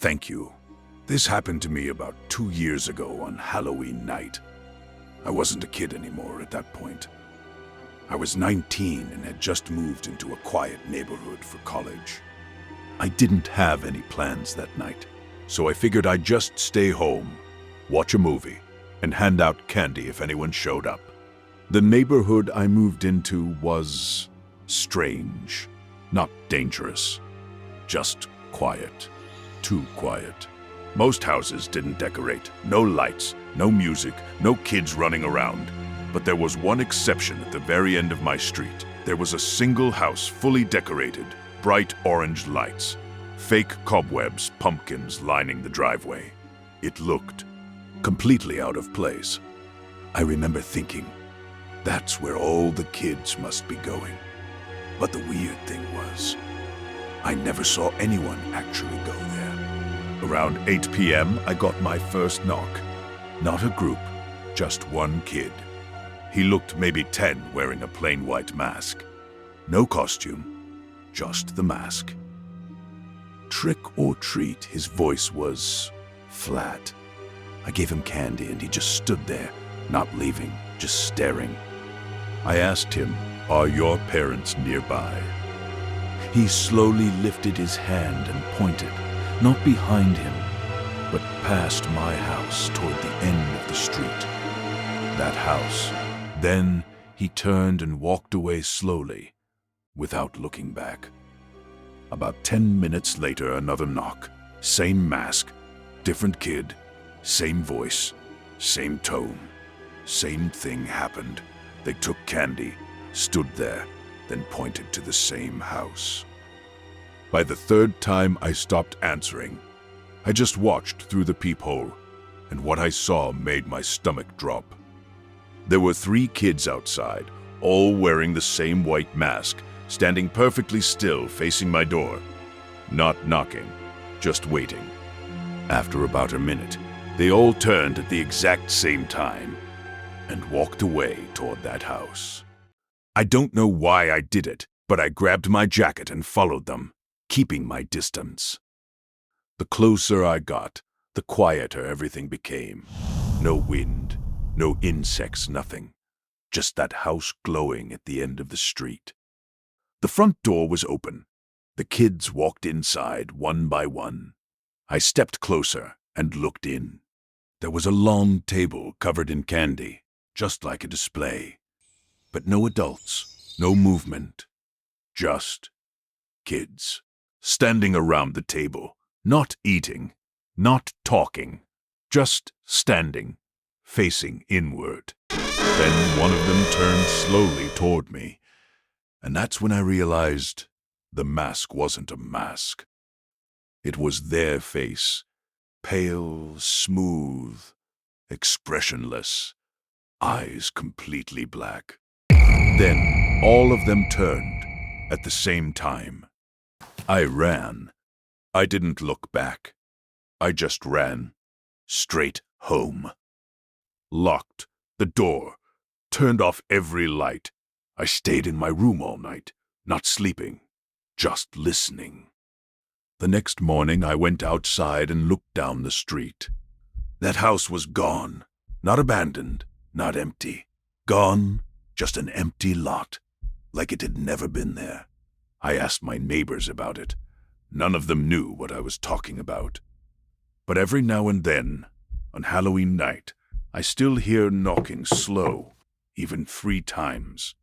Thank you. This happened to me about 2 years ago on Halloween night. I wasn't a kid anymore at that point. I was 19 and had just moved into a quiet neighborhood for college. I didn't have any plans that night, so I figured I'd just stay home, watch a movie, and hand out candy if anyone showed up. The neighborhood I moved into was strange, not dangerous, just quiet, too quiet. Most houses didn't decorate, no lights, no music, no kids running around. But there was one exception at the very end of my street. There was a single house fully decorated, bright orange lights, fake cobwebs, pumpkins lining the driveway. It looked completely out of place. I remember thinking, that's where all the kids must be going. But the weird thing was, I never saw anyone actually go there. Around 8 p.m., I got my first knock. Not a group, just one kid. He looked maybe 10, wearing a plain white mask. No costume, just the mask. Trick or treat, his voice was flat. I gave him candy and he just stood there, not leaving, just staring. I asked him, "Are your parents nearby?" He slowly lifted his hand and pointed, not behind him, but past my house toward the end of the street. That house. Then he turned and walked away slowly, without looking back. About 10 minutes later, another knock. Same mask, different kid, same voice, same tone. Same thing happened. They took candy, stood there, then pointed to the same house. By the third time, I stopped answering. I just watched through the peephole, and what I saw made my stomach drop. There were 3 kids outside, all wearing the same white mask, standing perfectly still facing my door. Not knocking, just waiting. After about a minute, they all turned at the exact same time and walked away toward that house. I don't know why I did it, but I grabbed my jacket and followed them, keeping my distance. The closer I got, the quieter everything became. No wind. No insects, nothing. Just that house glowing at the end of the street. The front door was open. The kids walked inside one by one. I stepped closer and looked in. There was a long table covered in candy, just like a display. But no adults, no movement. Just kids, standing around the table, not eating, not talking, just standing, facing inward. Then one of them turned slowly toward me, and that's when I realized the mask wasn't a mask. It was their face, pale, smooth, expressionless, eyes completely black. Then all of them turned at the same time. I ran. I didn't look back. I just ran straight home. Locked the door, turned off every light. I stayed in my room all night, not sleeping, just listening. The next morning I went outside and looked down the street. That house was gone, not abandoned, not empty. Gone, just an empty lot, like it had never been there. I asked my neighbors about it. None of them knew what I was talking about. But every now and then, on Halloween night, I still hear knocking slow, even 3 times.